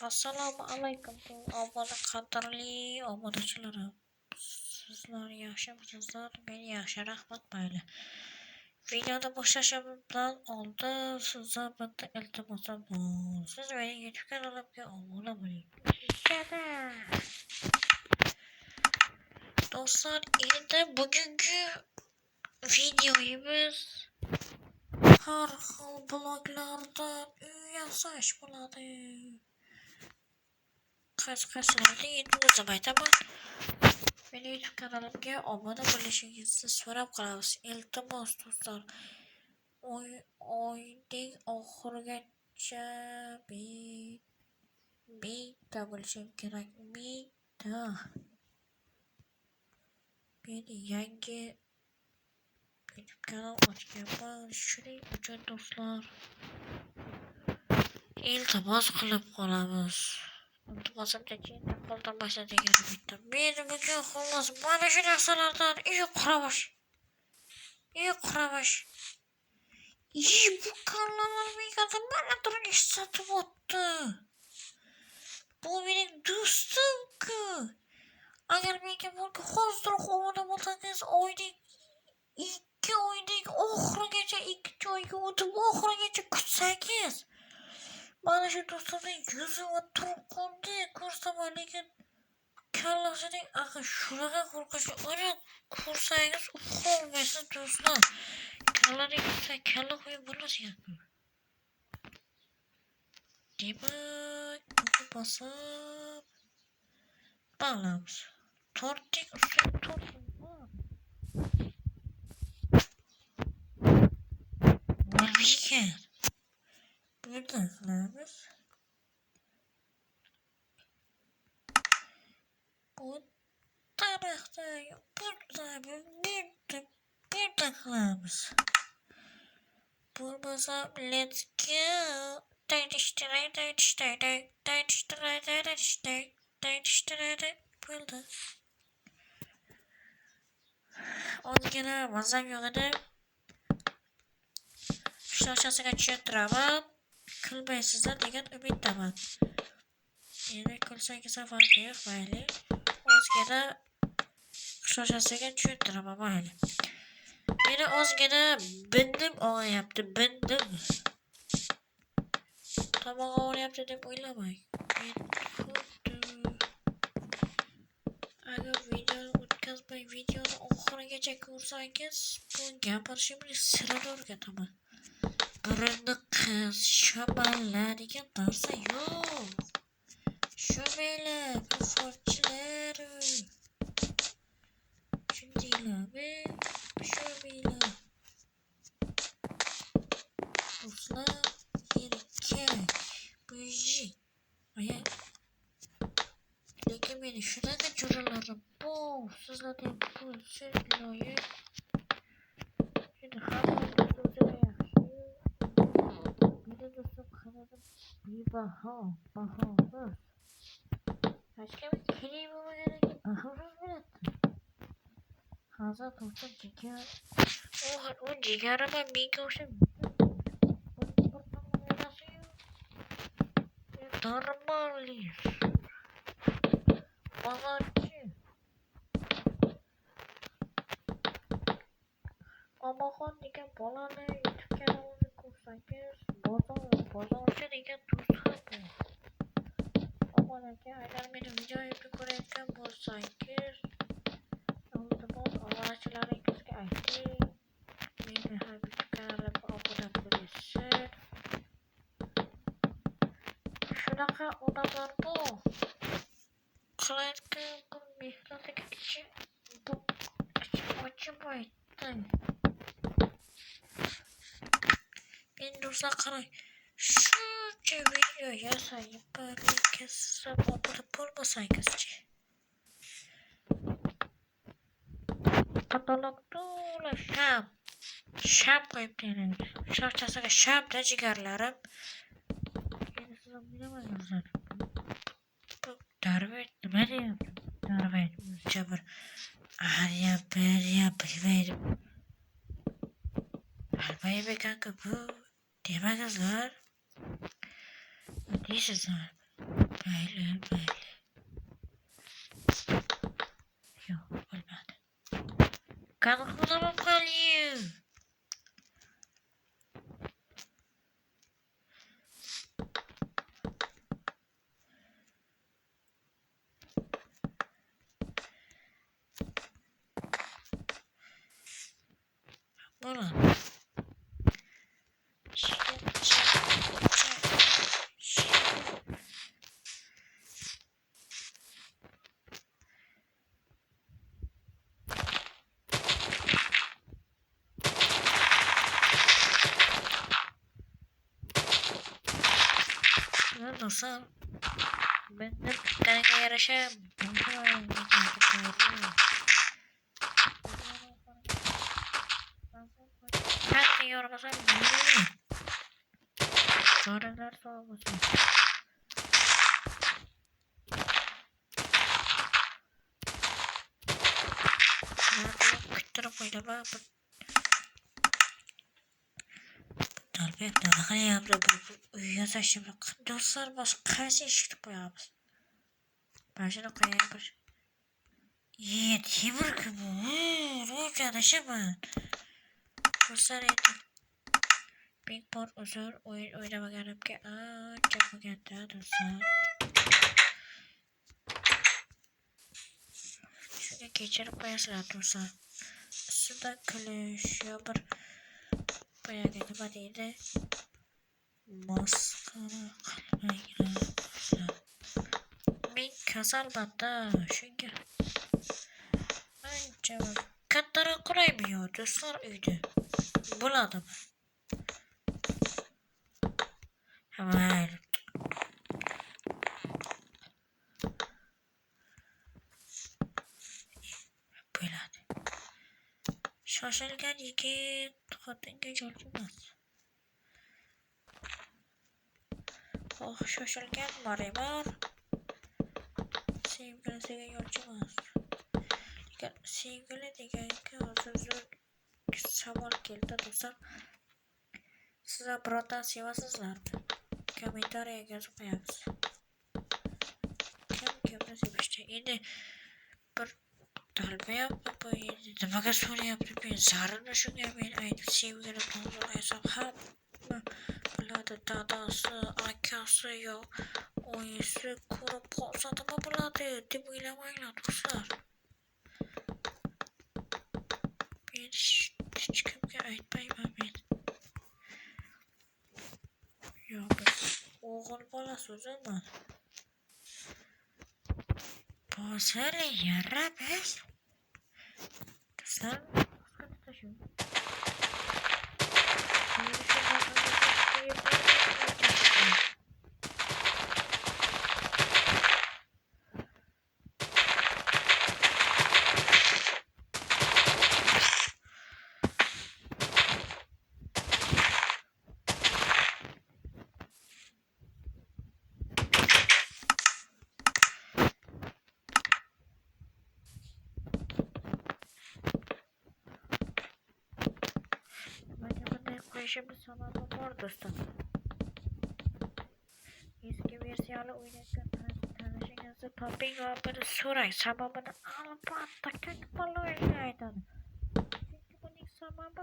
Assalomu alaykum ommaga qadrli obunachilarim. Sizlar yaxshimisizlar? Men yaxshi, rahmat, mayli. Videoni boshlashimdan oldin sizdan bitta iltimosim bor. Siz mening YouTube kanalimga obuna bo'ling. Do'stlar, endi bugungi videomiz har xil bloglardan uy yasash bo'ladi. Qaysi-qaysilarni endi o'zim aytaman. Mening YouTube kanalimga obuna bo'lishingizni so'rab qolamiz. Iltimos do'stlar, oyning oxirigacha mingta bo'lishim kerak. Mingta. Men yangi YouTube kanal ochganman. Shuning uchun do'stlar, iltimos qilib qolamiz. Iltimosimni chetda qoldirmasa degan umidda. Men bugun xullas mana shu narsalardan qurabash. Bu kallalar menga mana turga sotib o'tdi. Bu mening do'stim-ku. Agar menga bo'lgan hozir obuna bo'lsangiz, oyning 2 oyning oxirigacha, 2 oyga o'tib oxirigacha kutsangiz, mana shu do'stimning yuzi va turqonni ko'rsaman, lekin kallasining shunaqa qo'rqishi, uni ko'rsangiz uxlolmaysiz do'stlar. Kallaning kalla qo'yib bo'lmasgan-ku. Demak, buni bosib bog'lamiz. Tortning ustiga tortamiz. Bo'lmaygan. Bunday qilamiz. Bu tarafda bunday qilamiz. Bo'lmasa let's go. Bo'ldi. Ozgina mazam yo'q edi. Shoshasiga tushuntiraman. Kulmaysizlar degan umiddaman. Endi kulsangiz ham farqi yo'q, mayli. Ozgina shoshasiga tushuntiraman, mayli. Meni ozgina bindim og'riyapti, bindim. Tomoq og'riyapti deb o'ylamang. Agar videoni o'tkazmay, videoni oxirigacha ko'rsangiz, bu gapirishimni sirini o'rgataman. Burunni qiz, shamanlar degan narsa yo'q. Shumaylar, bu fochilar. Shundaylarmi? Shumaylar. Do'stlar, erkak, bujik. Lekin meni shunaqa jo'ralarim bor. Sizlardan bo'lsin iloyim. Şimdi hammangiz o'zida yaxshi. Meni do'stim qanadim bebaho, bahosiz. Hech kim kerak bo'lmagan ekan, bahosiz bo'ladi. Hozir do'stim jigar. U jigarim ham menga o'xshab. Нормальный. Молодцы. Omaxon degan bolani YouTube kanalini ko'rsangiz, bozorchi degan do'st ham bor. Omonaga agar meni videoyimni ko'rayotgan bo'lsangiz, iltimos obunachilaringizga ayting, meni ham YouTube kanalimga obuna bo'lishsin. Shunaqa odamlar bor. Qilayotgan bu mehnatiga ichim ochimaydi. Men do'stlar qarang, shuncha video yasayib, lekin sizlar obuna bo'lmasangizchi. Katalog to'la sham qo'yib beringlar. Shoshasiga shamda jigarlarim. Endi sizlar bilmaysizlar. Bu Darvet nima deyapti? Darvet o'zicha bir bilmaydi. Bilmaydi ekan-ku bu. Demasizlar. Deysizlar. Böyle. Yok olmadı. Kanıklamam kalıyor. Bunu. Nasıl? Ben de bir tane yarışa her yormasam bilmiyorum. Sonralar soğumasın. Nerede küttürüp oynama. Talbiyat daha ne yaptı bu uyuyorsa şimdi. Dostlar başka kaç eşit koyamız. Başına koyayım. İyi timur ki bu. Ruhca taşıma. Dostlar yedim. Big Board uzun oyun oynamak yarım ki. Çabuk yetti dostlar. Şunu geçirip koyasın dostlar. Suda kalışıyor bir. Bayağı kötü badiydi. Maskara kalmayla. Bir kasalmadı çünkü. Önce katlara kuramıyor dostlar öydü. Buladım. Hemen. Buladım. Şaşırgan yigit kadın geç olmaz. Oh şaşırgan var var. Sevgilisiyle yolcumaz. Sevgili diye ki hazır sabah geldi dostlar. Size buradan sevasızlar mı? Komentarya yazmayınız. Kim ne sevmişti? Yine bir darbe yapma bu yine. Demek sonra yaptı ben sarını şu yemeğin aynı sevgili bulduğuysam ha buladı dadası akası yok. Oyusu kuru polsatı mı buladı? Dibilemeyle dostlar. Ben hiç kimse aytmayayım ben. Yok oğul balası zaman. Pasarı yara bez. Dostlar taşım. Şimdi sana var dostum. Eski versiyonu oynarken tanışınızda tabi bir soray sababını alıp attık balı öyleydi. Çünkü bunun sababı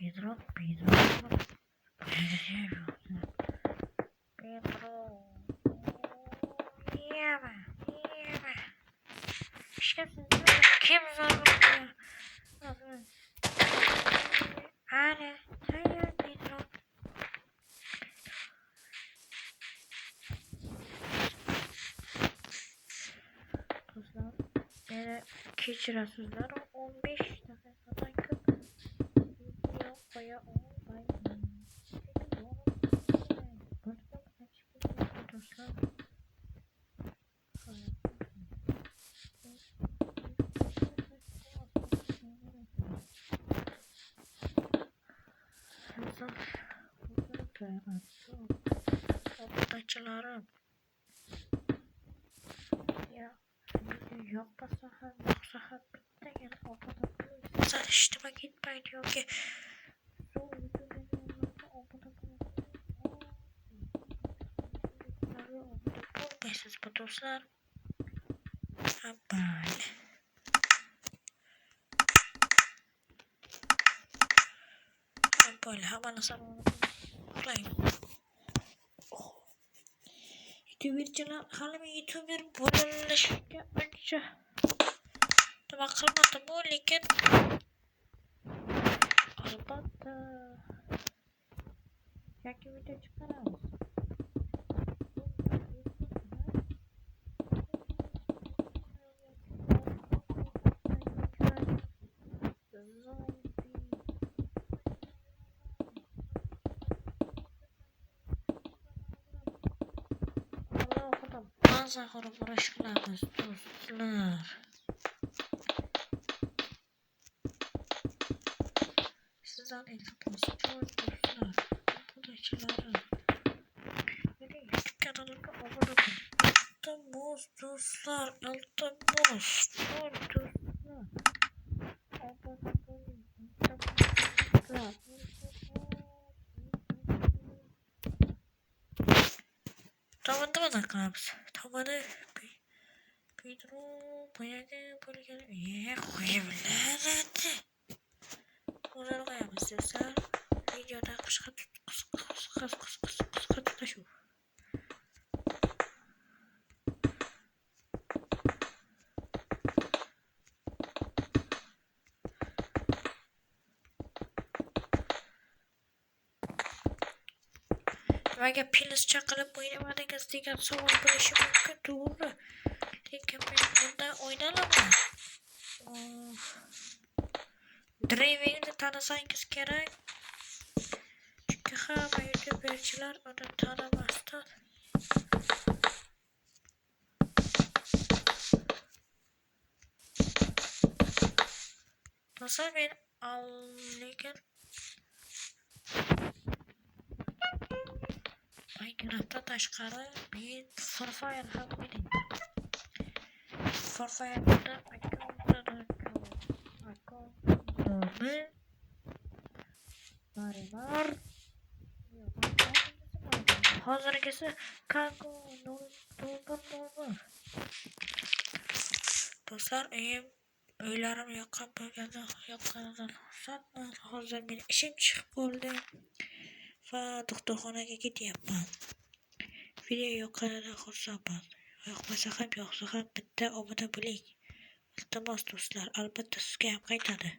Pedro yeme işte kim zorluyor hani hayır Pedro kızlar beni geçirasızlar 15 dakikadan kıp video koya Kızım, bunları koyamazsın. obunachilarim. Ya yoqmasa ham yoqsa ham bittagina obuna bo'lsa ishtima ketmaydi yoki obuna bo'lmaysiz bu do'stlar. Mayli. Böyle hamma narsani uxlayman. YouTuberchilar hali men YouTuber bo'lishga uncha nima qilmadim, lekin albatta yangi video chiqaramiz. Bazen uğraşırlarız dostlar. Sizden ilginiz çok dostlar. Buradakilere benim YouTube kanalıma abone olun. Altımız dostlar. Altımız. Dostlar. Abone olun. Dostlar. Tamamdır mı arkadaşlar? Tamamdır. Pedro bayağı böyle geliyor. Koyabilir hadi. Buradan koyamaz dostlar. Videoda kısa şu. Agar pils chaqirib o'ynamadingiz degan savol bo'lishi mumkin, to'g'ri. Lekin men bundan o'ynalaman. Drivingni tanisangiz kerak. Chunki hamma YouTuberchilar uni tanimasdan. Nasıl men lekin Minecraft'ta tashqari men Free Fire ham o'ynayman. Free Fire'da var. Hozirgisi kanka normal. Dostlar, uylarim yoqqanidan xursandman. Hozir men ishim chiqib qoldi va doktorxonaga ketyapman. Video yoqqanidan xursandman. Yoqmasa ham yoqsa ham bitta obuna bo'ling. Iltimos do'stlar, albatta sizga ham qaytadi.